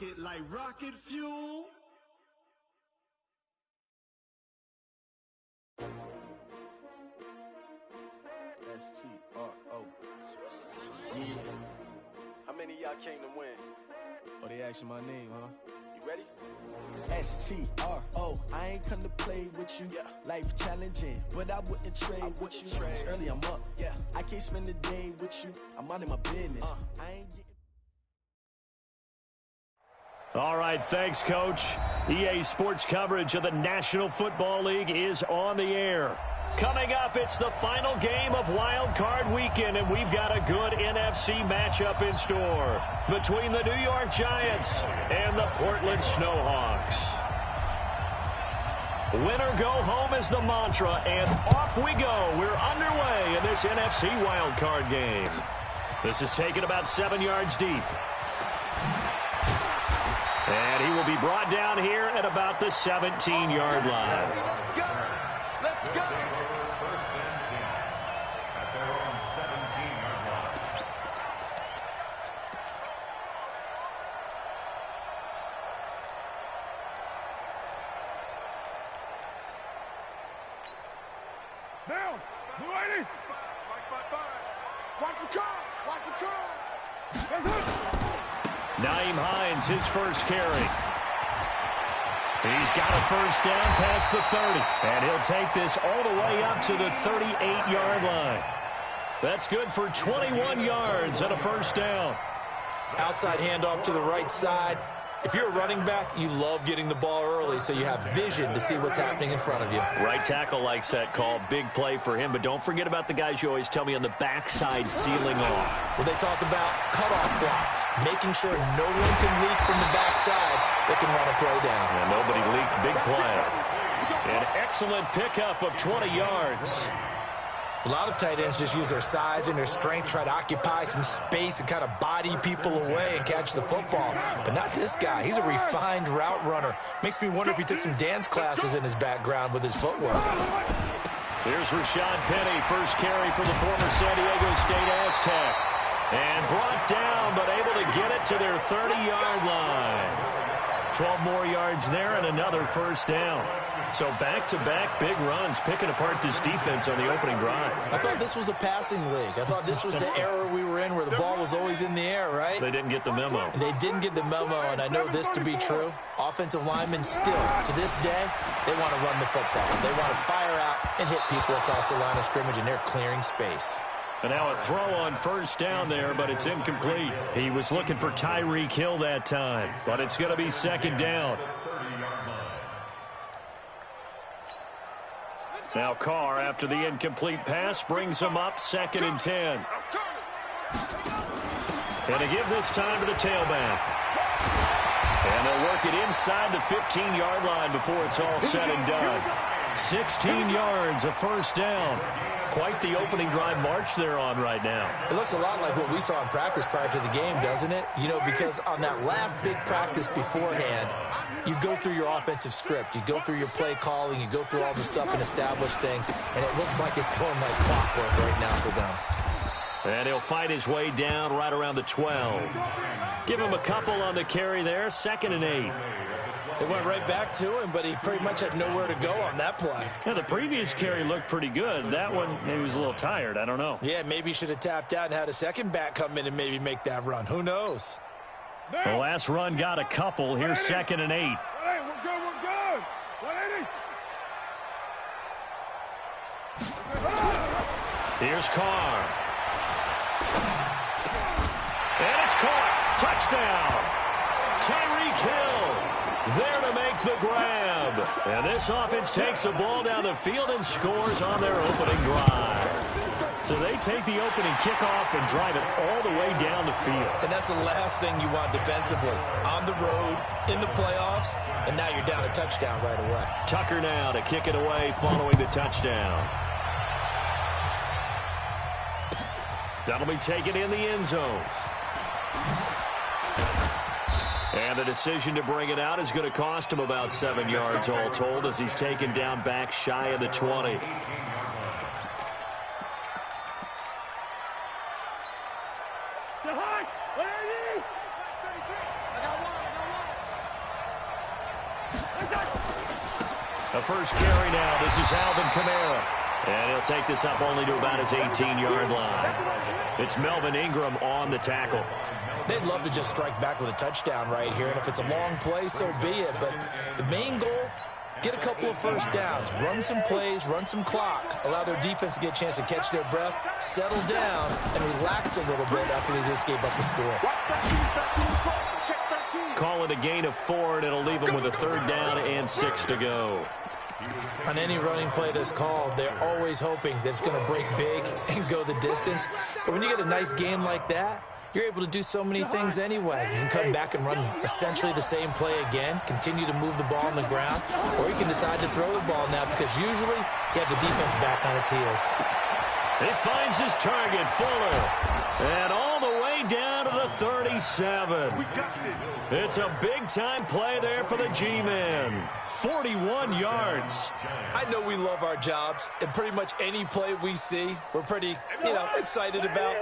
it like rocket fuel. S-T-R-O. Yeah. How many of y'all came to win? Oh, they asking my name, huh? You ready? S-T-R-O. I ain't come to play with you. Yeah. Life challenging, but I wouldn't trade with you. It's early, I'm up. Yeah. I can't spend the day with you. I'm minding my business. I ain't getting... All right, thanks, Coach. EA Sports coverage of the National Football League is on the air. Coming up, it's the final game of Wild Card Weekend, and we've got a good NFC matchup in store between the New York Giants and the Portland Snowhawks. Win or go home is the mantra, and off we go. We're underway in this NFC Wild Card game. This is taken about 7 yards deep. And he will be brought down here at about the 17-yard line. Let's go! Let's go! First and 10 at their own 17-yard line. Down! Blue 80! Watch the curl! Watch the curl! That's it! Naeem Hines, his first carry. He's got a first down past the 30. And he'll take this all the way up to the 38-yard line. That's good for 21 yards and a first down. Outside handoff to the right side. If you're a running back, you love getting the ball early so you have vision to see what's happening in front of you. Right tackle likes that call. Big play for him. But don't forget about the guys you always tell me on the backside sealing off. Well, they talk about cutoff blocks, making sure no one can leak from the backside that can run a play down. And nobody leaked. Big play. An excellent pickup of 20 yards. A lot of tight ends just use their size and their strength, try to occupy some space and kind of body people away and catch the football. But not this guy. He's a refined route runner. Makes me wonder if he took some dance classes in his background with his footwork. Here's Rashad Penny, first carry for the former San Diego State Aztec. And brought down, but able to get it to their 30-yard line. 12 more yards there and another first down. So back-to-back big runs, picking apart this defense on the opening drive. I thought this was a passing league. I thought this was the era we were in where the ball was always in the air, right? They didn't get the memo. And they didn't get the memo, and I know this to be true. Offensive linemen still, to this day, they want to run the football. They want to fire out and hit people across the line of scrimmage, and they're clearing space. And now a throw on first down there, but it's incomplete. He was looking for Tyreek Hill that time, but it's going to be second down. Now Carr, after the incomplete pass, brings him up 2nd and 10. And to give this time to the tailback. And they'll work it inside the 15-yard line before it's all said and done. 16 yards, a first down. Quite the opening drive march they're on right now. It looks a lot like what we saw in practice prior to the game, doesn't it? You know, because on that last big practice beforehand, you go through your offensive script. You go through your play calling. You go through all the stuff and establish things. And it looks like it's going like clockwork right now for them. And he'll fight his way down right around the 12. Give him a couple on the carry there. 2nd and 8. They went right back to him, but he pretty much had nowhere to go on that play. Yeah, the previous carry looked pretty good. That one, maybe was a little tired. I don't know. Yeah, maybe he should have tapped out and had a second back come in and maybe make that run. Who knows? The last run got a couple. Here's 2nd and 8. Hey, we're good, we're good. 180. Here's Carr. And it's caught. Touchdown. Tyreek Hill there to make the grab. And this offense takes the ball down the field and scores on their opening drive. So they take the opening kickoff and drive it all the way down the field. And that's the last thing you want defensively. On the road, in the playoffs, and now you're down a touchdown right away. Tucker now to kick it away following the touchdown. That'll be taken in the end zone. And the decision to bring it out is going to cost him about 7 yards all told as he's taken down back shy of the 20. The first carry now. This is Alvin Kamara. And he'll take this up only to about his 18-yard line. It's Melvin Ingram on the tackle. They'd love to just strike back with a touchdown right here, and if it's a long play, so be it. But the main goal, get a couple of first downs, run some plays, run some clock, allow their defense to get a chance to catch their breath, settle down, and relax a little bit after they just gave up a score. Call it a gain of 4, and it'll leave them with a 3rd down and 6 to go. On any running play that's called, they're always hoping that it's going to break big and go the distance. But when you get a nice game like that, you're able to do so many things anyway. You can come back and run essentially the same play again, continue to move the ball on the ground, or you can decide to throw the ball now because usually you have the defense back on its heels. He finds his target, Fuller, and all the way down to the 37. It's a big-time play there for the G-Men. 41 yards. I know we love our jobs, and pretty much any play we see, we're pretty, excited about.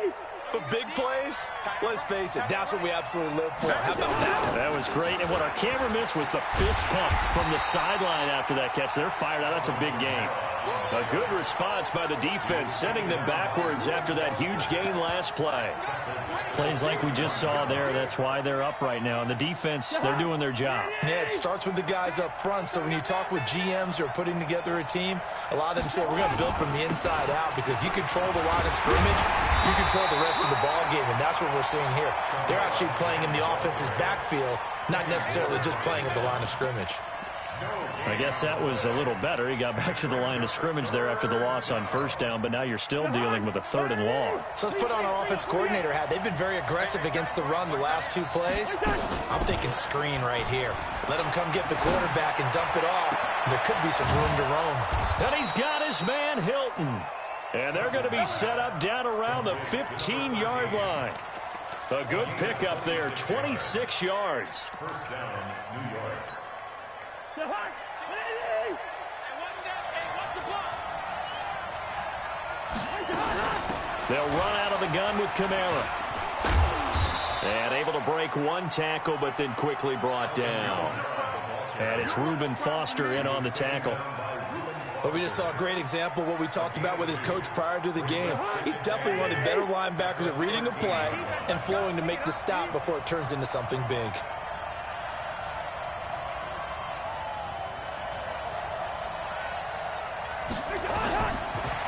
But big plays, let's face it, that's what we absolutely live for. How about that? That was great, and what our camera missed was the fist pump from the sideline after that catch. They're fired out. That's a big game. A good response by the defense, sending them backwards after that huge gain last play. Plays like we just saw there, that's why they're up right now. And the defense, they're doing their job. Yeah, it starts with the guys up front. So when you talk with GMs who are putting together a team, a lot of them say, we're going to build from the inside out, because if you control the line of scrimmage, you control the rest of the ball game, and that's what we're seeing here. They're actually playing in the offense's backfield, not necessarily just playing at the line of scrimmage. I guess that was a little better. He got back to the line of scrimmage there after the loss on 1st down, but now you're still dealing with a 3rd and long. So let's put on our offense coordinator hat. They've been very aggressive against the run the last 2 plays. I'm thinking screen right here. Let him come get the quarterback and dump it off. There could be some room to roam. And he's got his man Hilton. And they're going to be set up down around the 15-yard line. A good pickup there, 26 yards. First down, New York. They'll run out of the gun with Kamara. And able to break one tackle, but then quickly brought down. And it's Reuben Foster in on the tackle. But we just saw a great example of what we talked about with his coach prior to the game. He's definitely one of the better linebackers at reading a play and flowing to make the stop before it turns into something big.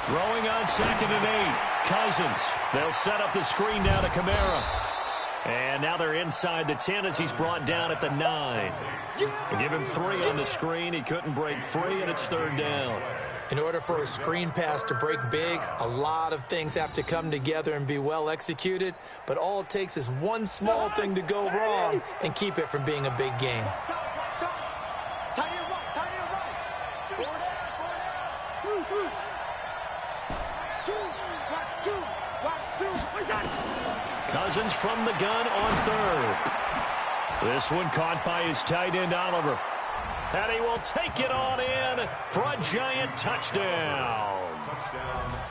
Throwing on 2nd and 8. Cousins. They'll set up the screen down to Kamara. And now they're inside the 10 as he's brought down at the 9. They give him 3 on the screen. He couldn't break free, and it's 3rd down. In order for a screen pass to break big, a lot of things have to come together and be well executed. But all it takes is one small thing to go wrong and keep it from being a big game. Cousins from the gun on 3rd. This one caught by his tight end, Oliver. And he will take it on in for a giant touchdown.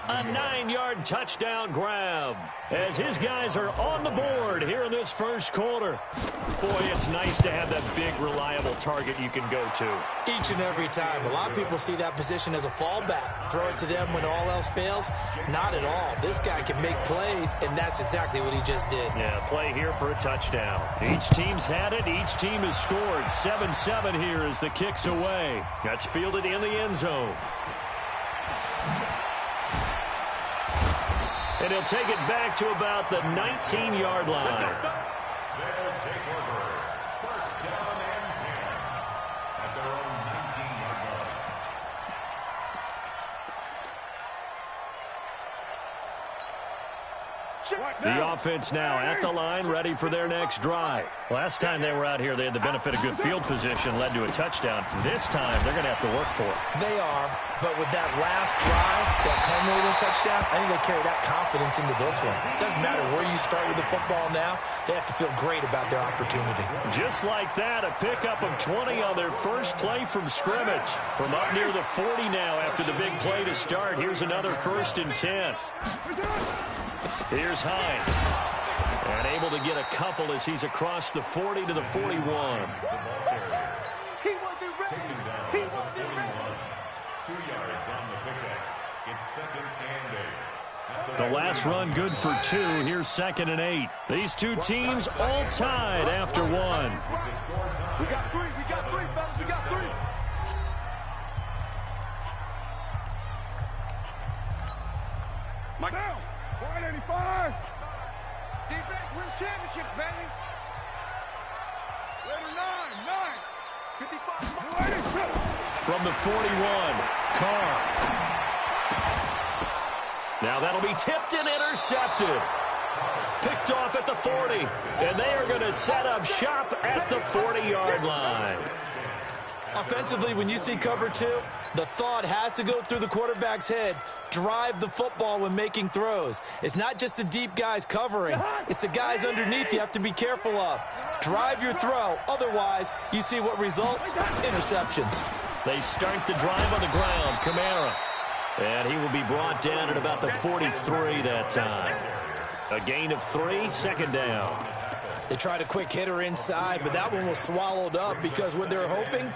A 9-yard touchdown grab as his guys are on the board here in this 1st quarter. Boy, it's nice to have that big, reliable target you can go to. Each and every time. A lot of people see that position as a fallback. Throw it to them when all else fails. Not at all. This guy can make plays, and that's exactly what he just did. Yeah, play here for a touchdown. Each team's had it. Each team has scored. 7-7 here as the kick's away. That's fielded in the end zone. And he'll take it back to about the 19-yard line. They'll take over. First down and 10 at their own 19-yard line. The offense now at the line, ready for their next drive. Last time they were out here, they had the benefit of good field position, led to a touchdown. This time, they're going to have to work for it. They are, but with that last drive, that culminating touchdown, I think they carry that confidence into this one. It doesn't matter where you start with the football now, they have to feel great about their opportunity. Just like that, a pickup of 20 on their first play from scrimmage. From up near the 40 now after the big play to start. Here's another 1st and 10. Here's Hines. And able to get a couple as he's across the 40 to the 41. He wasn't ready. He wasn't ready. It's 2nd and 8. The last run good for 2. Here's 2nd and 8. These two teams all tied after 1. We got 3. We got 3, fellas. We got 3. Mike down. 485. Defense wins championships, baby. Later 9. 55. From the 41, Carr. Now that'll be tipped and intercepted. Picked off at the 40. And they are going to set up shop at the 40-yard line. Offensively, when you see cover 2, the thought has to go through the quarterback's head. Drive the football when making throws. It's not just the deep guys covering. It's the guys underneath you have to be careful of. Drive your throw. Otherwise, you see what results? Interceptions. They start the drive on the ground. Kamara. And he will be brought down at about the 43 that time. A gain of 3, 2nd down. They tried a quick hitter inside, but that one was swallowed up because what they're hoping,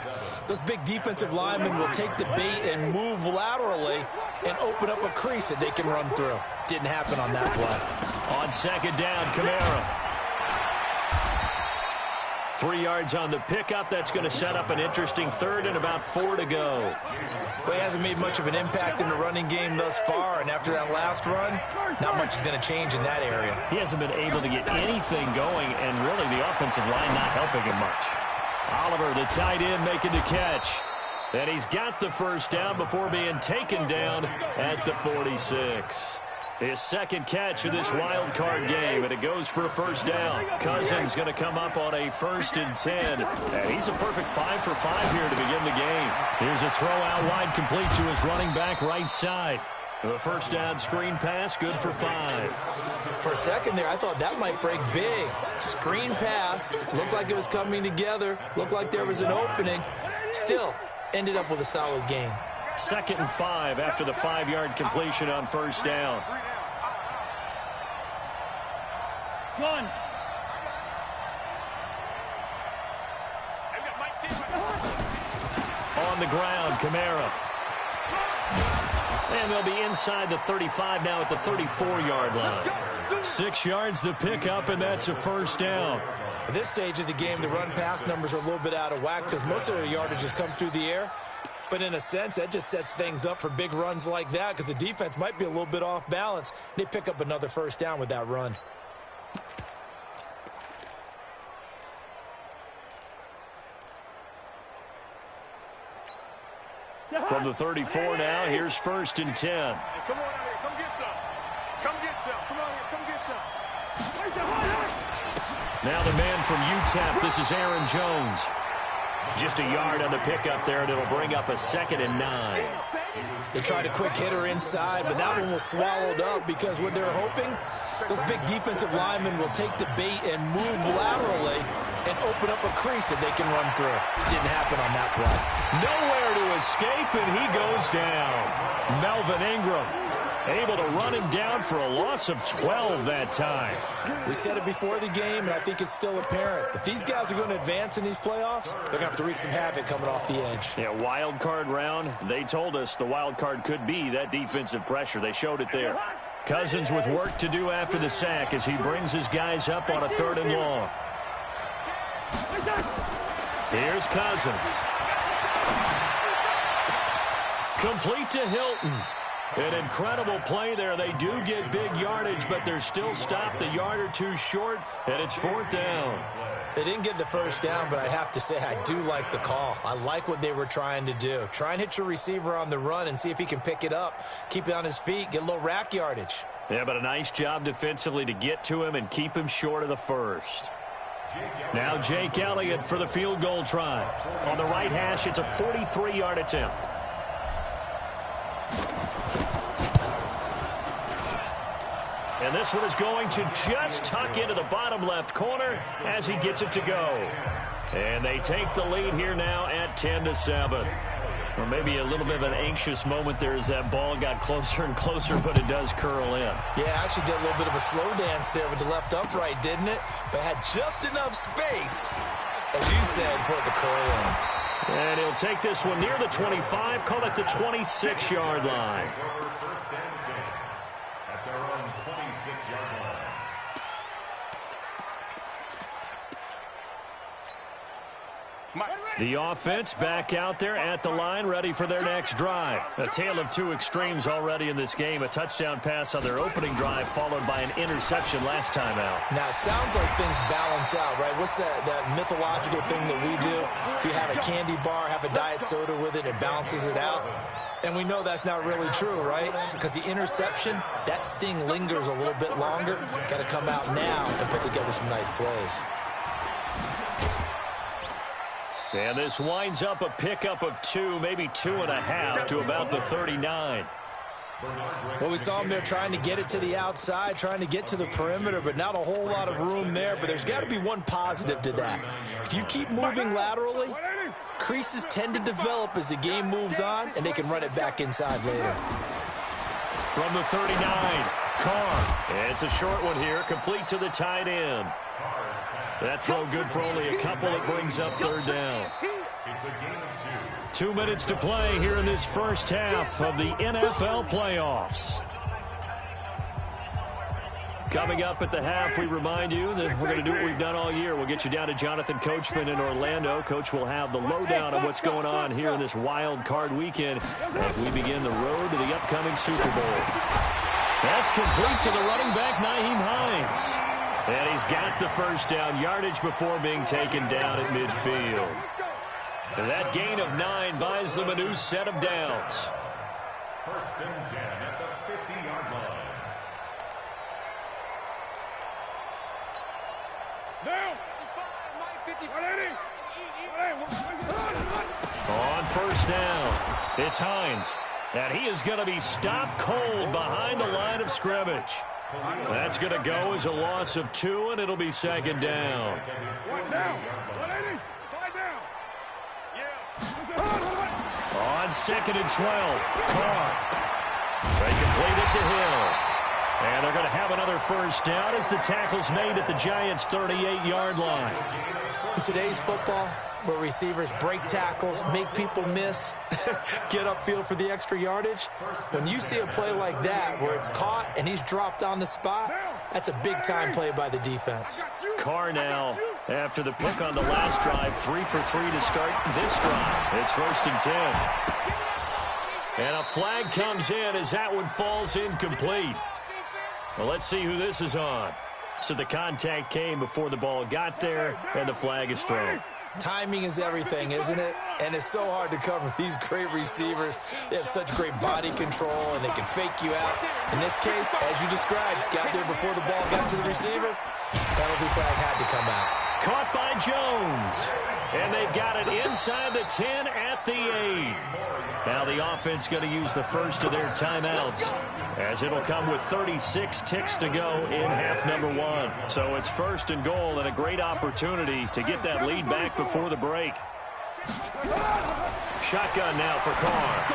those big defensive linemen will take the bait and move laterally and open up a crease that they can run through. Didn't happen on that play. On 2nd down, Kamara. 3 yards on the pickup. That's going to set up an interesting 3rd and about 4 to go. Well, he hasn't made much of an impact in the running game thus far, and after that last run, not much is going to change in that area. He hasn't been able to get anything going, and really the offensive line not helping him much. Oliver, the tight end, making the catch. And he's got the 1st down before being taken down at the 46. His 2nd catch of this wild card game, and it goes for a 1st down. Cousins going to come up on a 1st and 10. And he's a perfect 5 for 5 here to begin the game. Here's a throw out wide, complete to his running back right side. The 1st down screen pass, good for 5. For a second there, I thought that might break big. Screen pass, looked like it was coming together, looked like there was an opening. Still, ended up with a solid gain. 2nd and 5 after the 5-yard completion on 1st down. Gun. On the ground, Kamara. And they'll be inside the 35 now at the 34-yard line. 6 yards the pickup, and that's a 1st down. At this stage of the game, the run-pass numbers are a little bit out of whack because most of the yardage has come through the air. But in a sense, that just sets things up for big runs like that because the defense might be a little bit off balance. They pick up another 1st down with that run. From the 34 now, here's 1st and 10. Hey, come on out here. Come get some. Come get some. Come on here. Come get some. Now the man from UTEP, this is Aaron Jones. Just a yard on the pickup there, and it'll bring up a 2nd and 9. They tried a quick hitter inside, but that one was swallowed up because what they're hoping, those big defensive linemen will take the bait and move laterally and open up a crease that they can run through. Didn't happen on that play. Nowhere to escape, and he goes down. Melvin Ingram able to run him down for a loss of 12 that time. We said it before the game, and I think it's still apparent. If these guys are going to advance in these playoffs, they're going to have to wreak some havoc coming off the edge. Yeah, wild card round. They told us the wild card could be that defensive pressure. They showed it there. Cousins with work to do after the sack as he brings his guys up on a 3rd and long. Here's Cousins. Complete to Hilton. An incredible play there. They do get big yardage, but they're still stopped a yard or 2 short, and it's 4th down. They didn't get the 1st down, but I have to say I do like the call. I like what they were trying to do. Try and hit your receiver on the run and see if he can pick it up, keep it on his feet, get a little rack yardage. Yeah, but a nice job defensively to get to him and keep him short of the 1st. Now Jake Elliott for the field goal try. On the right hash, it's a 43-yard attempt. And this one is going to just tuck into the bottom left corner as he gets it to go. And they take the lead here now at 10-7. Or maybe a little bit of an anxious moment there as that ball got closer and closer, but it does curl in. Yeah, actually did a little bit of a slow dance there with the left upright, didn't it? But had just enough space, as you said, for it to curl in. And he'll take this one near the 25, call it the 26-yard line. First and 10 at their own 26-yard line. The offense back out there at the line, ready for their next drive. A tale of two extremes already in this game. A touchdown pass on their opening drive, followed by an interception last time out. Now, it sounds like things balance out, right? What's that mythological thing that we do? If you have a candy bar, have a diet soda with it, it balances it out. And we know that's not really true, right? Because the interception, that sting lingers a little bit longer. Got to come out now and put together some nice plays. And this winds up a pickup of 2, maybe 2.5 to about the 39. Well, we saw him there trying to get it to the outside, trying to get to the perimeter, but not a whole lot of room there. But there's got to be one positive to that. If you keep moving laterally, creases tend to develop as the game moves on, and they can run it back inside later. From the 39, Carr. It's a short one here, complete to the tight end. That throw good for only a couple. It brings up third down. 2 minutes to play here in this first half of the NFL playoffs. Coming up at the half, we remind you that we're going to do what we've done all year. We'll get you down to Jonathan Coachman in Orlando. Coach will have the lowdown on what's going on here in this wild card weekend as we begin the road to the upcoming Super Bowl. That's complete to the running back, Nyheim Hines. And he's got the first down, yardage before being taken down at midfield. And that gain of 9 buys them a new set of downs. First and 10 at the 50-yard line. On first down, it's Hines. And he is going to be stopped cold behind the line of scrimmage. That's going to go as a loss of 2, and it'll be second down. On second and 12, Carr. They complete it to Hill. And they're going to have another first down as the tackle's made at the Giants' 38-yard line. In today's football, where receivers break tackles, make people miss, get upfield for the extra yardage, when you see a play like that where it's caught and he's dropped on the spot, that's a big-time play by the defense. Carr now, after the pick on the last drive, 3 for 3 to start this drive. It's first and 10. And a flag comes in as that one falls incomplete. Well, let's see who this is on. So the contact came before the ball got there, and the flag is thrown. Timing is everything, isn't it? And it's so hard to cover these great receivers. They have such great body control, and they can fake you out. In this case, as you described, got there before the ball got to the receiver. Penalty flag had to come out. Caught by Jones. And they've got it inside the 10 at the 8. Now the offense going to use the first of their timeouts, as it'll come with 36 ticks to go in half number 1. So it's first and goal, and a great opportunity to get that lead back before the break. Shotgun now for Carr.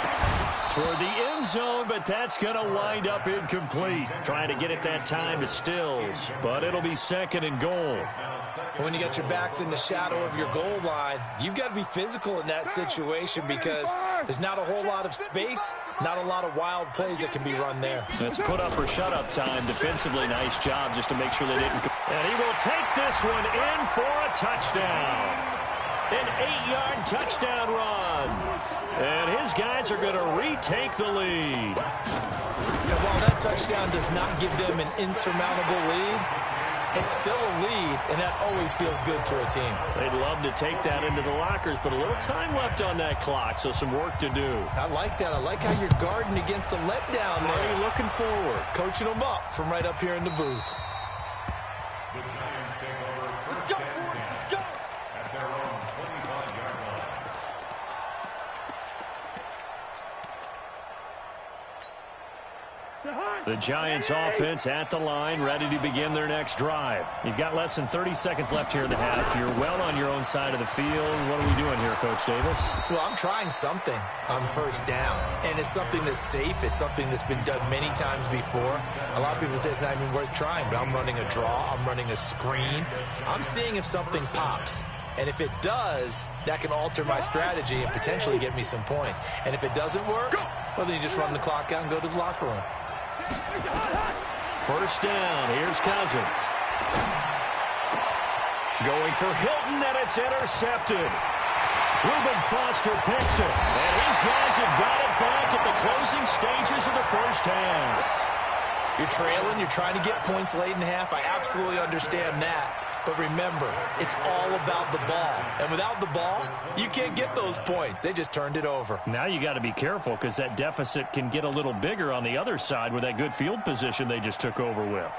Toward the end zone, but that's going to wind up incomplete. Trying to get it that time to Stills, but it'll be second and goal. When you got your backs in the shadow of your goal line, you've got to be physical in that situation because there's not a whole lot of space, not a lot of wild plays that can be run there. It's put up or shut up time. Defensively, nice job just to make sure they didn't. And he will take this one in for a touchdown. An 8-yard touchdown run. And his guys are going to retake the lead. And while that touchdown does not give them an insurmountable lead, it's still a lead, and that always feels good to a team. They'd love to take that into the lockers, but a little time left on that clock, so some work to do. I like that. I like how you're guarding against a letdown there. Already looking forward. Coaching them up from right up here in the booth. The Giants take over first and 10 at their own 25-yard line. The Giants offense at the line, ready to begin their next drive. You've got less than 30 seconds left here in the half. You're well on your own side of the field. What are we doing here, Coach Davis? Well, I'm trying something on first down, and it's something that's safe. It's something that's been done many times before. A lot of people say it's not even worth trying, but I'm running a draw. I'm running a screen. I'm seeing if something pops. And if it does, that can alter my strategy and potentially get me some points. And if it doesn't work, well, then you just run the clock out and go to the locker room. First down. Here's Cousins. Going for Hilton, and it's intercepted. Reuben Foster picks it. And his guys have got it back at the closing stages of the first half. You're trailing. You're trying to get points late in half. I absolutely understand that. But remember, it's all about the ball. And without the ball, you can't get those points. They just turned it over. Now you got to be careful because that deficit can get a little bigger on the other side with that good field position they just took over with.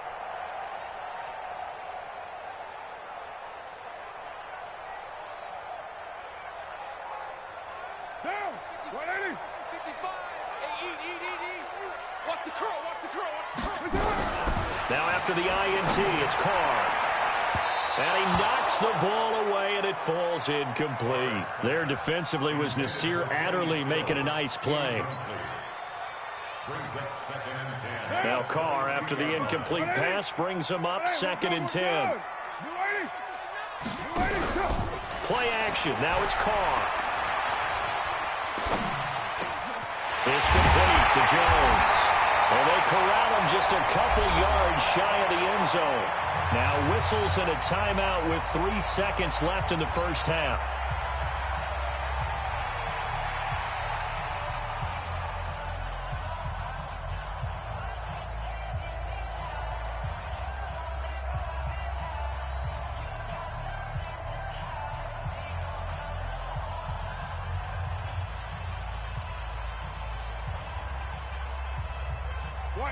Down. 180. 55. Hey, eat. Watch the curl. Now after the INT, it's Carr. And he knocks the ball away, and it falls incomplete. There defensively was Nasir Adderley making a nice play. Now Carr, after the incomplete pass, brings him up 2nd and 10. Play action. Now it's Carr. It's complete to Jones. And they corral him just a couple yards shy of the end zone. Now whistles and a timeout with 3 seconds left in the first half.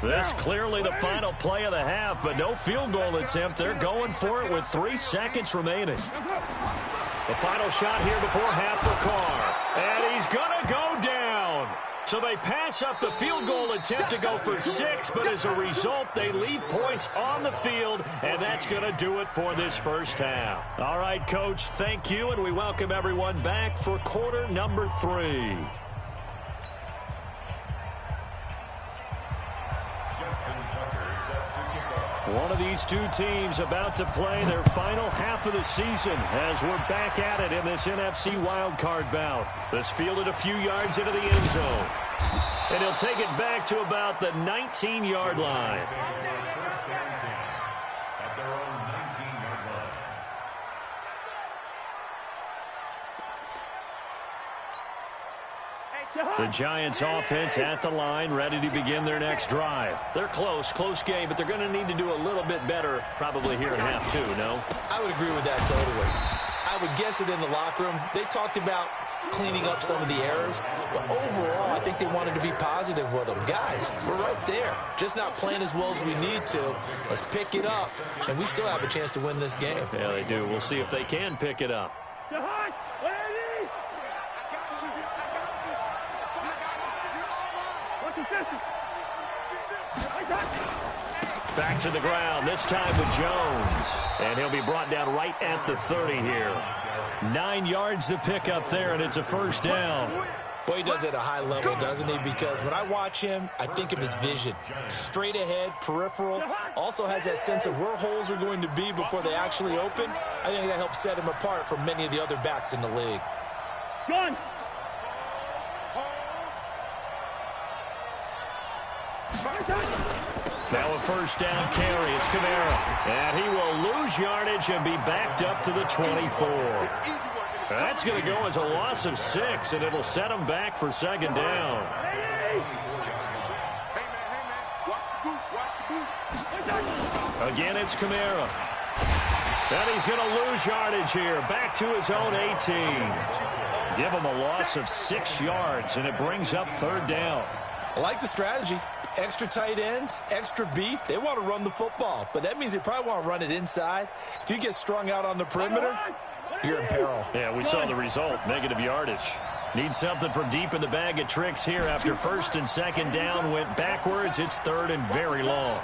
This clearly the final play of the half, but no field goal attempt. They're going for it with 3 seconds remaining. The final shot here before half for Carr. And he's going to go down. So they pass up the field goal attempt to go for 6, but as a result, they leave points on the field, and that's going to do it for this first half. All right, Coach, thank you, and we welcome everyone back for quarter number 3. One of these two teams about to play their final half of the season as we're back at it in this NFC wildcard bout. This fielded a few yards into the end zone. And he'll take it back to about the 19-yard line. At their own 19-yard line. The Giants offense at the line, ready to begin their next drive. They're close game, but they're going to need to do a little bit better probably here in half 2, no? I would agree with that totally. I would guess it in the locker room. They talked about cleaning up some of the errors, but overall, I think they wanted to be positive with them. Guys, we're right there. Just not playing as well as we need to. Let's pick it up, and we still have a chance to win this game. Yeah, they do. We'll see if they can pick it up. Back to the ground, this time with Jones. And he'll be brought down right at the 30 here. 9 yards to pick up there, and it's a first down. Boy, he does it at a high level, doesn't he? Because when I watch him, I think of his vision. Straight ahead, peripheral. Also has that sense of where holes are going to be before they actually open. I think that helps set him apart from many of the other backs in the league. Gun. Now a first down carry. It's Kamara. And he will lose yardage and be backed up to the 24. That's going to go as a loss of 6, and it'll set him back for second down. Again, it's Kamara. And he's going to lose yardage here. Back to his own 18. Give him a loss of 6 yards, and it brings up third down. I like the strategy. Extra tight ends, extra beef. They want to run the football, but that means they probably want to run it inside. If you get strung out on the perimeter, you're in peril. Yeah, we saw the result, negative yardage. Need something from deep in the bag of tricks here after first and second down went backwards. It's third and very long.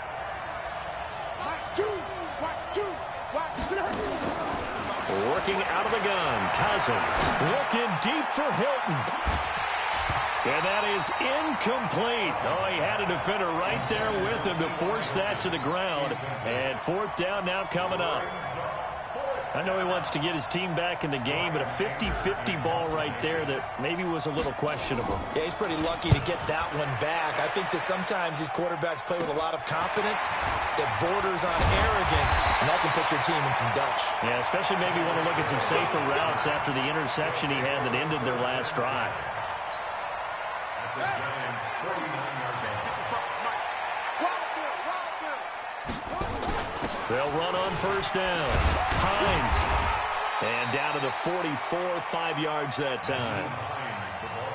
Working out of the gun, Cousins looking deep for Hilton. And that is incomplete. Oh, he had a defender right there with him to force that to the ground. And fourth down now coming up. I know he wants to get his team back in the game, but a 50-50 ball right there that maybe was a little questionable. Yeah, he's pretty lucky to get that one back. I think that sometimes these quarterbacks play with a lot of confidence that borders on arrogance, and that can put your team in some Dutch. Yeah, especially maybe want to look at some safer routes after the interception he had that ended their last drive. The Giants, 49 yards out. They'll run on first down. Hines. And down to the 44, 5 yards that time.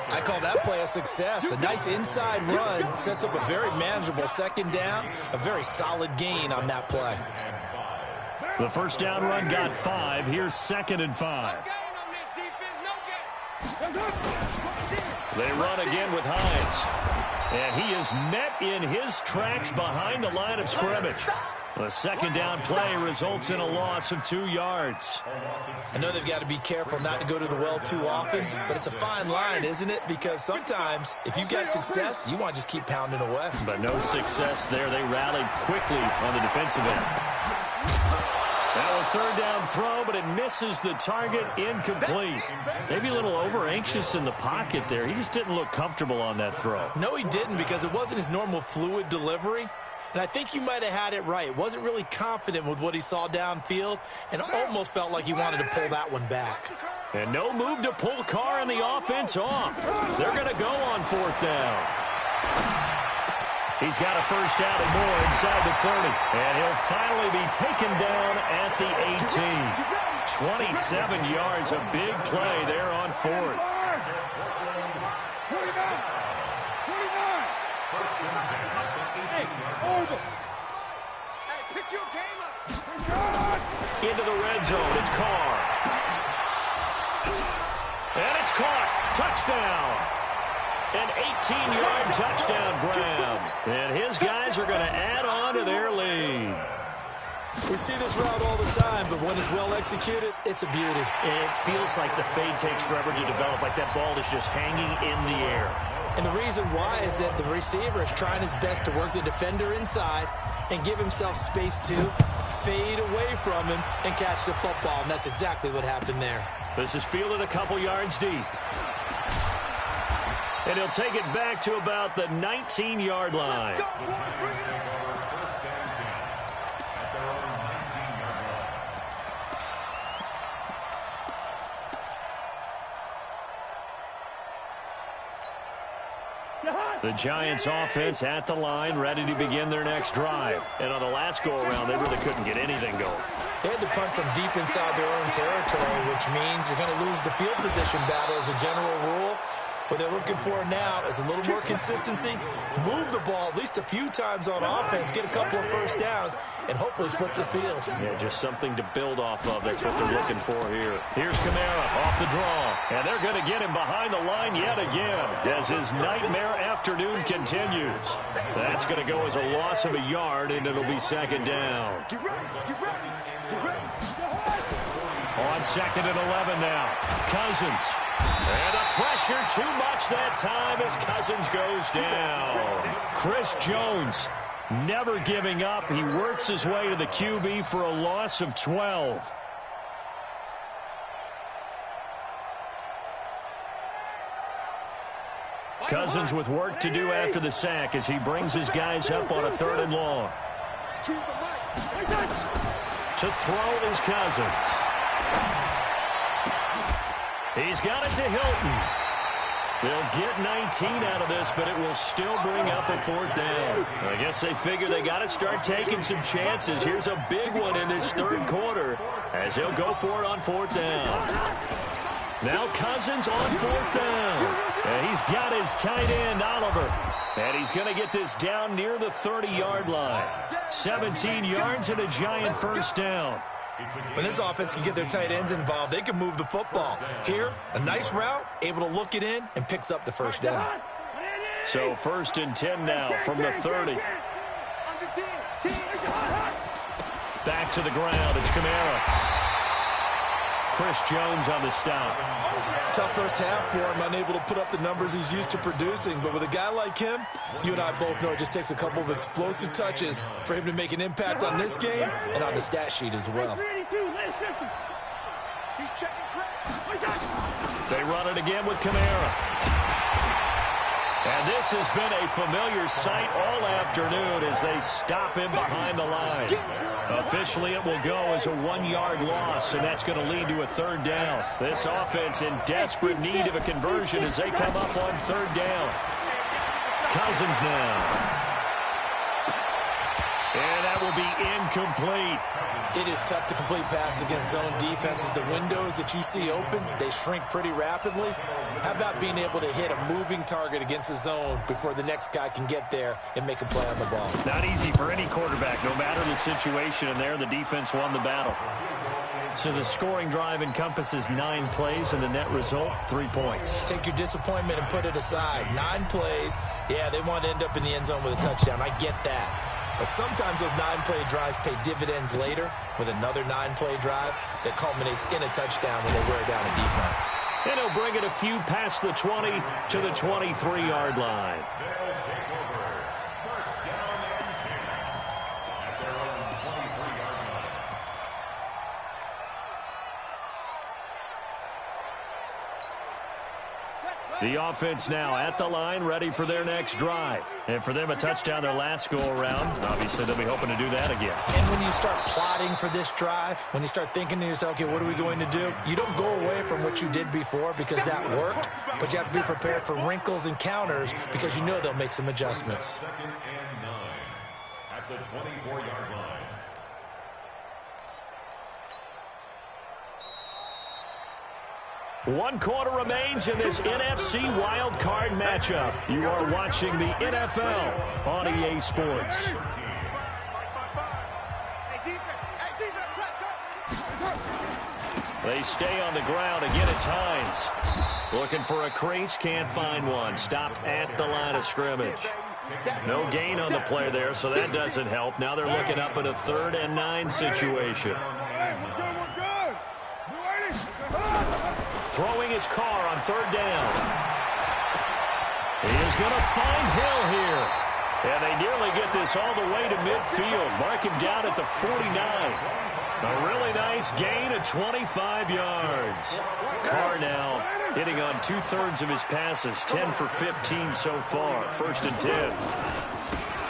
I call that play a success. A nice inside run sets up a very manageable second down. A very solid gain on that play. The first down run got 5. Here's 2nd and 5. They run again with Hines. And he is met in his tracks behind the line of scrimmage. The second down play results in a loss of 2 yards. I know they've got to be careful not to go to the well too often, but it's a fine line, isn't it? Because sometimes, if you get success, you want to just keep pounding away. But no success there. They rallied quickly on the defensive end. Now a third down throw, but it misses the target, incomplete. Maybe a little over-anxious in the pocket there. He just didn't look comfortable on that throw. No, he didn't, because it wasn't his normal fluid delivery. And I think you might have had it right. Wasn't really confident with what he saw downfield and almost felt like he wanted to pull that one back. And no move to pull Carr and the offense off. They're going to go on 4th down. He's got a first down and more inside the 30. And he'll finally be taken down at the 18. 27 yards, a big play there on 4th. 29. Over. Hey, pick your game up. Into the red zone. It's Carr. And it's caught. Touchdown. An 18-yard touchdown grab. And his guys are going to add on to their lead. We see this route all the time, but when it's well executed, it's a beauty. It feels like the fade takes forever to develop, like that ball is just hanging in the air. And the reason why is that the receiver is trying his best to work the defender inside and give himself space to fade away from him and catch the football. And that's exactly what happened there. This is fielded a couple yards deep. And he'll take it back to about the 19-yard line. The Giants offense at the line, ready to begin their next drive. And on the last go-around, they really couldn't get anything going. They had to punt from deep inside their own territory, which means you're going to lose the field position battle as a general rule. What they're looking for now is a little more consistency, move the ball at least a few times on offense, get a couple of first downs, and hopefully flip the field. Yeah, just something to build off of. That's what they're looking for here. Here's Kamara off the draw, and they're going to get him behind the line yet again as his nightmare afternoon continues. That's going to go as a loss of a yard, and it'll be 2nd down. On 2nd and 11 now. Cousins. And the pressure too much that time as Cousins goes down. Chris Jones never giving up. He works his way to the QB for a loss of 12. Cousins with work to do after the sack as he brings his guys up on a 3rd and long. To throw is Cousins. He's got it to Hilton. They'll get 19 out of this, but it will still bring up a 4th down. I guess they figure they got to start taking some chances. Here's a big one in this 3rd quarter as he'll go for it on 4th down. Now Cousins on 4th down. And he's got his tight end, Oliver. And he's going to get this down near the 30-yard line. 17 yards and a Giant first down. When this offense can get their tight ends involved, they can move the football. Here, a nice route, able to look it in, and picks up the first down. So 1st and 10 now from the 30. Back to the ground. It's Kamara. Chris Jones on the stop. Tough first half for him, unable to put up the numbers he's used to producing. But with a guy like him, you and I both know it just takes a couple of explosive touches for him to make an impact on this game and on the stat sheet as well. They run it again with Kamara. And this has been a familiar sight all afternoon as they stop him behind the line. Officially, it will go as a 1-yard loss, and that's going to lead to a third down. This offense in desperate need of a conversion as they come up on third down. Cousins now. And that will be incomplete. It is tough to complete passes against zone defenses. The windows that you see open, they shrink pretty rapidly. How about being able to hit a moving target against a zone before the next guy can get there and make a play on the ball? Not easy for any quarterback, no matter the situation, and there the defense won the battle. So the scoring drive encompasses 9 plays, and the net result, 3 points. Take your disappointment and put it aside. 9 plays, yeah, they want to end up in the end zone with a touchdown. I get that. But sometimes those 9-play drives pay dividends later with another 9-play drive that culminates in a touchdown when they wear down a defense. And he'll bring it a few past the 20 to the 23-yard line. They'll take over. First down and 10 at their own 23-yard line. The offense now at the line, ready for their next drive. And for them, a touchdown their last go-around. Obviously, they'll be hoping to do that again. And when you start plotting for this drive, when you start thinking to yourself, okay, what are we going to do? You don't go away from what you did before because that worked, but you have to be prepared for wrinkles and counters because you know they'll make some adjustments. Second and 9 at the 24-yard line. One quarter remains in this NFC Wild Card matchup. You are watching the NFL on EA Sports. They stay on the ground. Again, it's Hines. Looking for a crease, can't find one. Stopped at the line of scrimmage. No gain on the play there, so that doesn't help. Now they're looking up at a 3rd and 9 situation. Throwing his car on 3rd down. He is going to find Hill here. And they nearly get this all the way to midfield. Mark him down at the 49. A really nice gain of 25 yards. Carr now hitting on 2/3 of his passes. 10 for 15 so far. 1st and 10.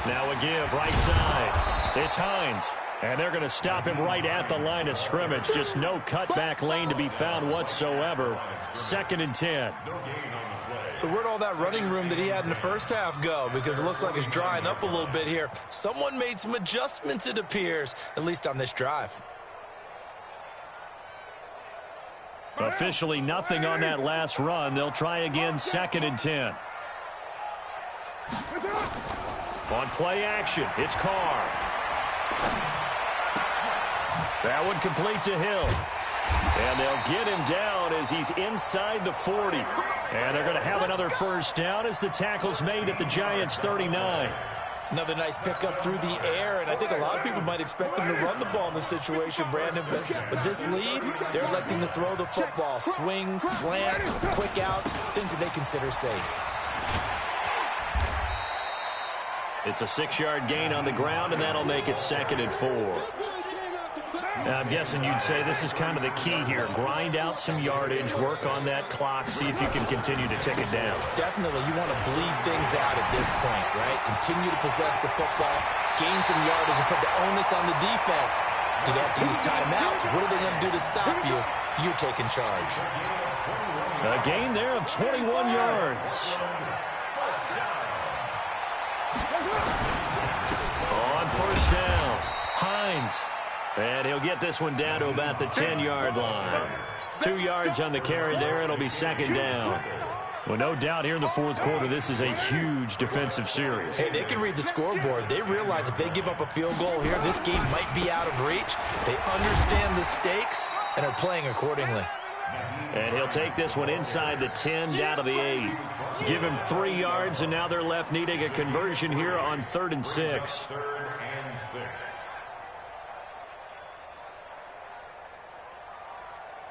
Now a give right side. It's Hines. And they're going to stop him right at the line of scrimmage. Just no cutback lane to be found whatsoever. 2nd and 10. So where'd all that running room that he had in the first half go? Because it looks like it's drying up a little bit here. Someone made some adjustments, it appears, at least on this drive. Officially nothing on that last run. They'll try again 2nd and 10. On play action, it's Carr. That one complete to Hill. And they'll get him down as he's inside the 40. And they're going to have another first down as the tackle's made at the Giants' 39. Another nice pickup through the air, and I think a lot of people might expect them to run the ball in this situation, Brandon. But with this lead, they're electing to throw the football. Swings, slants, quick outs, things that they consider safe. It's a 6-yard gain on the ground, and that'll make it 2nd and 4. Now, I'm guessing you'd say this is kind of the key here. Grind out some yardage, work on that clock, see if you can continue to tick it down. Definitely. You want to bleed things out at this point, right? Continue to possess the football, gain some yardage, and put the onus on the defense. Do they have to use timeouts? What are they going to do to stop you? You're taking charge. A gain there of 21 yards. On 1st down, Hines. And he'll get this one down to about the 10-yard line. 2 yards on the carry there. It'll be 2nd down. Well, no doubt here in the 4th quarter, this is a huge defensive series. Hey, they can read the scoreboard. They realize if they give up a field goal here, this game might be out of reach. They understand the stakes and are playing accordingly. And he'll take this one inside the 10, down to the 8. Give him 3 yards, and now they're left needing a conversion here on 3rd and 6. 3rd and 6.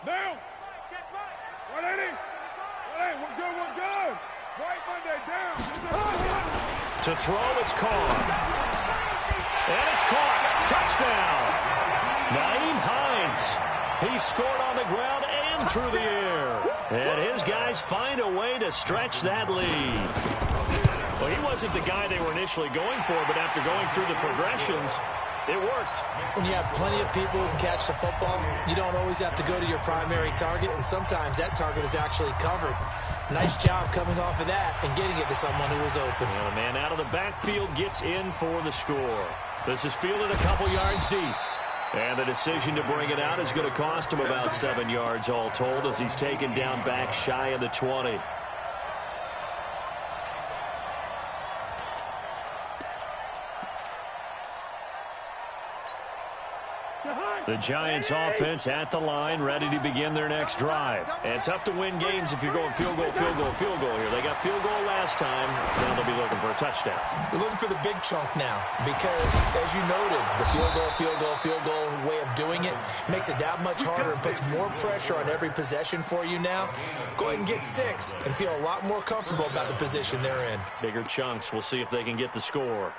Down. 180. 180. We're good. We're good. White Monday down. To throw, it's caught. And it's caught. Touchdown. Naeem Hines. He scored on the ground and through the air. And his guys find a way to stretch that lead. Well, he wasn't the guy they were initially going for, but after going through the progressions, it worked. When you have plenty of people who can catch the football, you don't always have to go to your primary target, and sometimes that target is actually covered. Nice job coming off of that and getting it to someone who was open. And the man out of the backfield gets in for the score. This is fielded a couple yards deep. And the decision to bring it out is going to cost him about 7 yards all told as he's taken down back shy of the 20. The Giants offense at the line, ready to begin their next drive. And tough to win games if you're going field goal, field goal, field goal here. They got field goal last time. Now they'll be looking for a touchdown. You're looking for the big chunk now because, as you noted, the field goal, field goal, field goal way of doing it makes it that much harder and puts more pressure on every possession for you now. Go ahead and get 6 and feel a lot more comfortable about the position they're in. Bigger chunks. We'll see if they can get the score.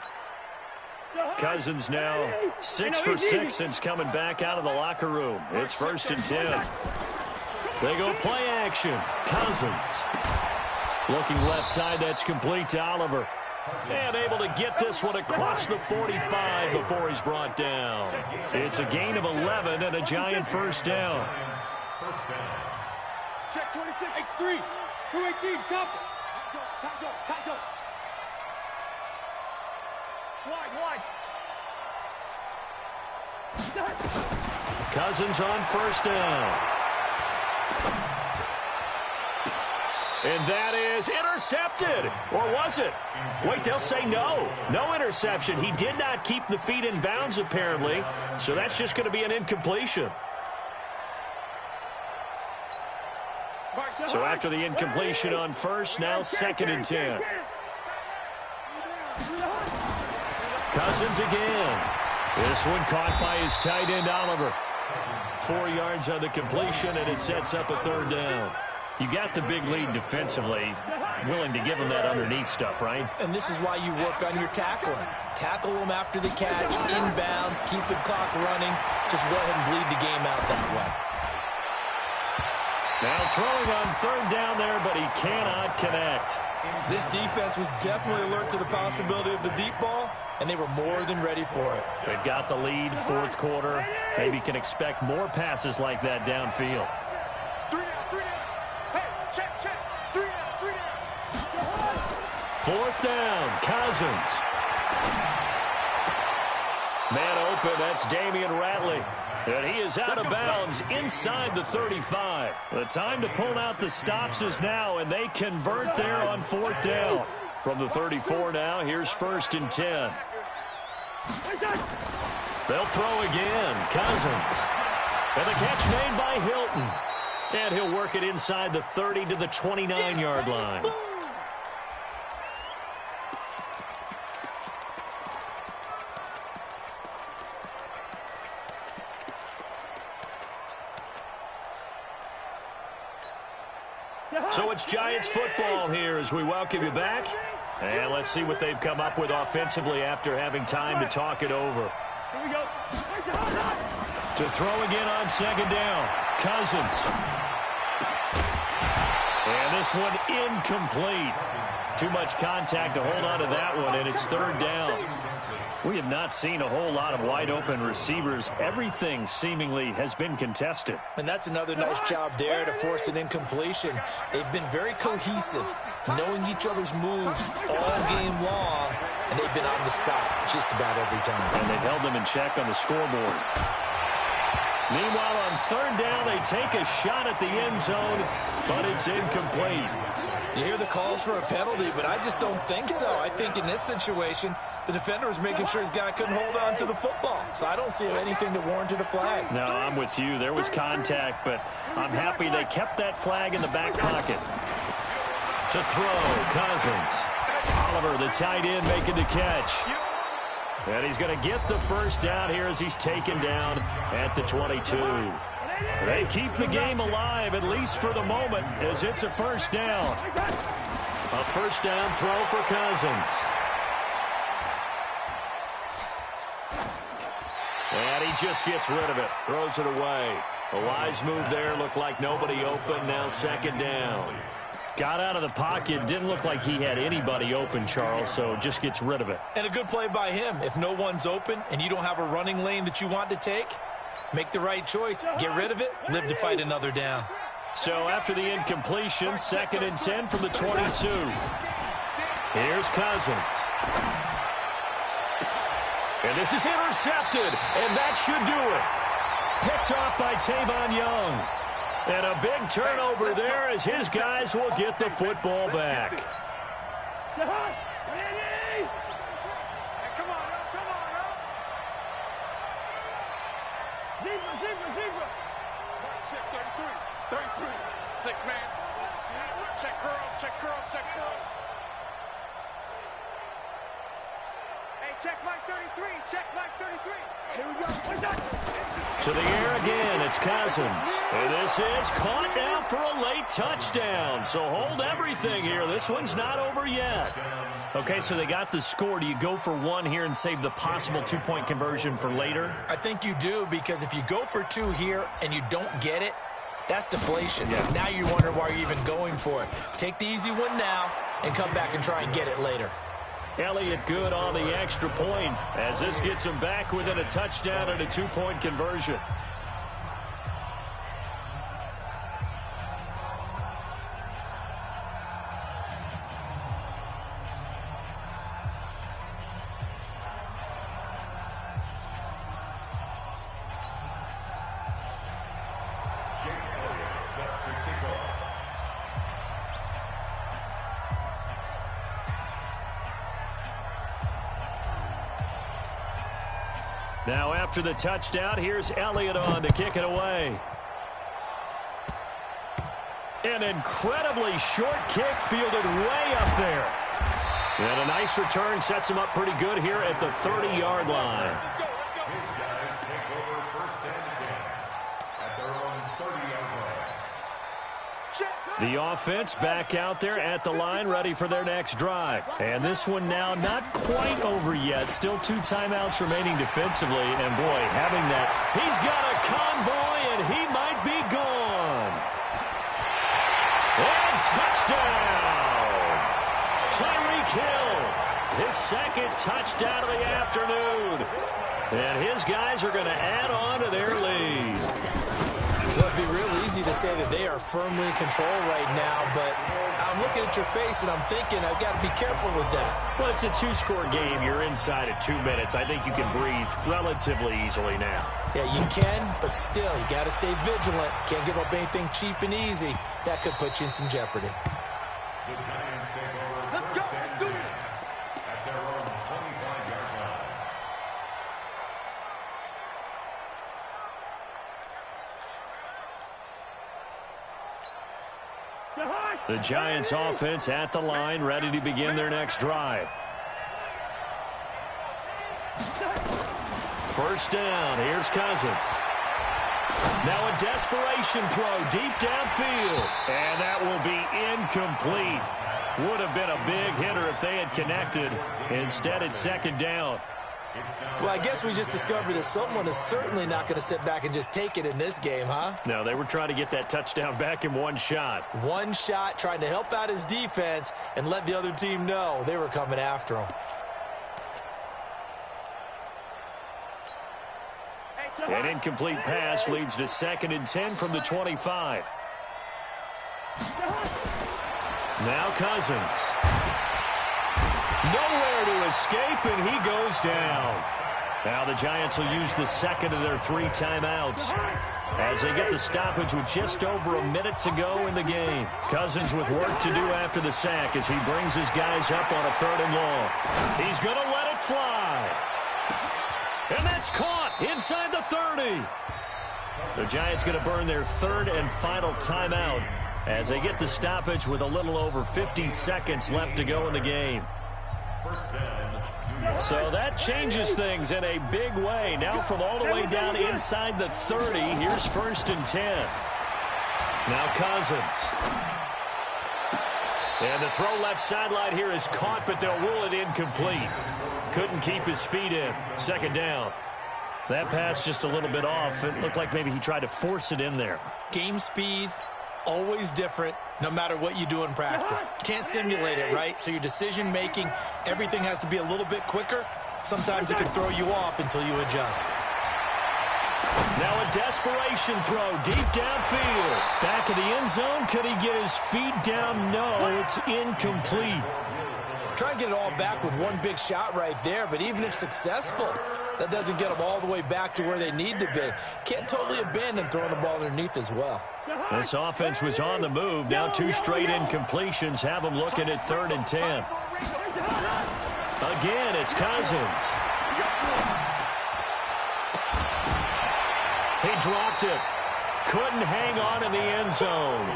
Cousins now 6 for 6 since coming back out of the locker room. It's 1st and 10. They go play action. Cousins. Looking left side, that's complete to Oliver. And able to get this one across the 45 before he's brought down. It's a gain of 11 and a Giant first down. Check 26. X3. 218. Chop it. Tight up. Wide. Cousins on first down. And that is intercepted. Or was it? Wait, they'll say no. No interception. He did not keep the feet in bounds, apparently. So that's just going to be an incompletion. So after the incompletion on first, now 2nd and 10. Cousins again. This one caught by his tight end, Oliver. 4 yards on the completion, and it sets up a 3rd down. You got the big lead defensively. Willing to give him that underneath stuff, right? And this is why you work on your tackling. Tackle them after the catch, inbounds, keep the clock running. Just go ahead and bleed the game out that way. Now throwing on 3rd down there, but he cannot connect. This defense was definitely alert to the possibility of the deep ball, and they were more than ready for it. They've got the lead, 4th quarter. Maybe can expect more passes like that downfield. 3 down. Hey, check. 3 down. 4th down, Cousins. Man open, that's Damian Ratley. And he is out of bounds inside the 35. The time to pull out the stops is now, and they convert there on 4th down. From the 34 now, here's 1st and 10. They'll throw again, Cousins. And the catch made by Hilton. And he'll work it inside the 30 to the 29-yard line. So it's Giants football here as we welcome you back. And let's see what they've come up with offensively after having time to talk it over. Here we go. To throw again on 2nd down. Cousins. And this one incomplete. Too much contact to hold on to that one, and it's 3rd down. We have not seen a whole lot of wide-open receivers. Everything seemingly has been contested. And that's another nice job there to force an incompletion. They've been very cohesive, knowing each other's moves all game long, and they've been on the spot just about every time. And they've held them in check on the scoreboard. Meanwhile, on 3rd down, they take a shot at the end zone, but it's incomplete. You hear the calls for a penalty, but I just don't think so. I think in this situation, the defender was making sure his guy couldn't hold on to the football. So I don't see anything that warranted a flag. No, I'm with you. There was contact, but I'm happy they kept that flag in the back pocket. To throw, Cousins. Oliver, the tight end, making the catch. And he's going to get the first down here as he's taken down at the 22. They keep the game alive, at least for the moment, as it's a first down. A first down throw for Cousins. And he just gets rid of it, throws it away. A wise move there, looked like nobody open, now second down. Got out of the pocket, didn't look like he had anybody open, Charles, so just gets rid of it. And a good play by him. If no one's open and you don't have a running lane that you want to take, make the right choice. Get rid of it, live to fight another down. So after the incompletion, 2nd and 10 from the 22. Here's Cousins. And this is intercepted, and that should do it. Picked off by Tavon Young. And a big turnover there as his guys will get the football back. Come on, Zebra. Check 33. 6-man. Check curls. Hey, check Mike 33. Here we go. To the air again, it's Cousins. And this is caught now for a late touchdown. So hold everything here. This one's not over yet. Okay, so they got the score. Do you go for one here and save the possible two-point conversion for later? I think you do, because if you go for two here and you don't get it, that's deflation. Yeah. Now you wonder why you're even going for it. Take the easy one now and come back and try and get it later. Elliott good on the extra point as this gets him back within a touchdown and a two-point conversion. Now after the touchdown, here's Elliott on to kick it away. An incredibly short kick fielded way up there. And a nice return sets him up pretty good here at the 30-yard line. His guys take over 1st and 10 at their own 30-yard line. The offense back out there at the line, ready for their next drive. And this one now not quite over yet. Still 2 timeouts remaining defensively. And, boy, having that, he's got a convoy, and he might be gone. And touchdown! Tyreek Hill, his 2nd touchdown of the afternoon. And his guys are going to add on to their lead. Well, it'd be real easy to say that they are firmly in control right now, but I'm looking at your face and I'm thinking I've got to be careful with that. Well, it's a 2-score game. You're inside at 2 minutes. I think you can breathe relatively easily now. Yeah, you can, but still, you got to stay vigilant. Can't give up anything cheap and easy. That could put you in some jeopardy. The Giants take over 1st and 10 at their own 25-yard line. The Giants offense at the line, ready to begin their next drive. First down, here's Cousins. Now a desperation throw deep downfield. And that will be incomplete. Would have been a big hitter if they had connected. Instead, it's 2nd down. Well, I guess we just discovered that someone is certainly not going to sit back and just take it in this game, huh? No, they were trying to get that touchdown back in one shot. One shot, trying to help out his defense and let the other team know they were coming after him. An incomplete pass leads to 2nd and 10 from the 25. Now Cousins. Nowhere to escape, and he goes down. Now the Giants will use the 2nd of their 3 timeouts as they get the stoppage with just over a minute to go in the game. Cousins with work to do after the sack as he brings his guys up on a 3rd and long. He's going to let it fly. And that's caught inside the 30. The Giants going to burn their 3rd and final timeout as they get the stoppage with a little over 50 seconds left to go in the game. First down, So that changes things in a big way. Now from all the way down inside the 30, here's 1st and 10. Now Cousins. And the throw left sideline here is caught, but they'll rule it incomplete. Couldn't keep his feet in. 2nd down. That pass just a little bit off. It looked like maybe he tried to force it in there. Game speed, always different, no matter what you do in practice. Can't simulate it, right? So your decision-making, everything has to be a little bit quicker. Sometimes it can throw you off until you adjust. Now a desperation throw deep downfield. Back of the end zone. Could he get his feet down? No, it's incomplete. Try and get it all back with one big shot right there, but even if successful, that doesn't get them all the way back to where they need to be. Can't totally abandon throwing the ball underneath as well. This offense was on the move. Now 2 straight incompletions have them looking at 3rd and 10. Again, it's Cousins. He dropped it. Couldn't hang on in the end zone.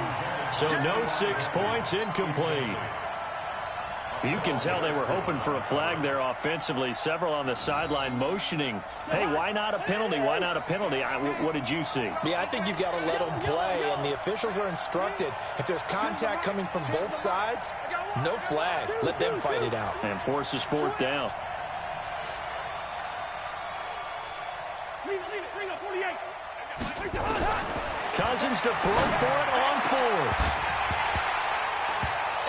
So no 6 points, incomplete. You can tell they were hoping for a flag there offensively. Several on the sideline motioning. Hey, why not a penalty? Why not a penalty? What did you see? Yeah, I think you've got to let them play, and the officials are instructed. If there's contact coming from both sides, no flag. Let them fight it out. And forces 4th down. Cousins to throw for it on 4th.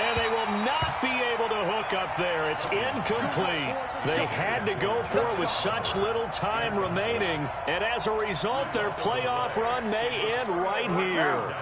And they will not be able to hook up there. It's incomplete. They had to go for it with such little time remaining. And as a result, their playoff run may end right here.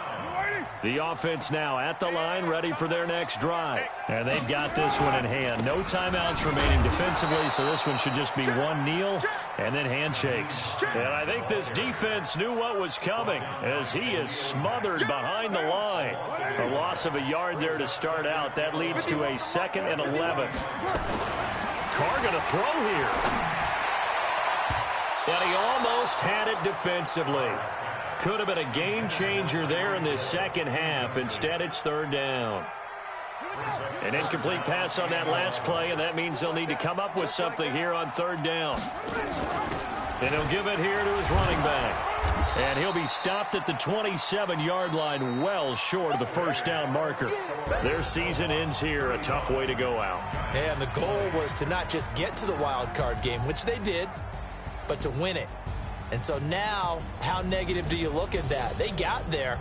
The offense now at the line, ready for their next drive. And they've got this one in hand. No timeouts remaining defensively, so this one should just be one kneel and then handshakes. And I think this defense knew what was coming as he is smothered behind the line. A loss of a yard there to start out. That leads to a 2nd and 11. Carr going to throw here. And he almost had it defensively. Could have been a game changer there in this 2nd half. Instead, it's 3rd down. An incomplete pass on that last play, and that means they'll need to come up with something here on 3rd down. And he'll give it here to his running back. And he'll be stopped at the 27-yard line, well short of the 1st down marker. Their season ends here, a tough way to go out. And the goal was to not just get to the wild card game, which they did, but to win it. And so now, how negative do you look at that? They got there,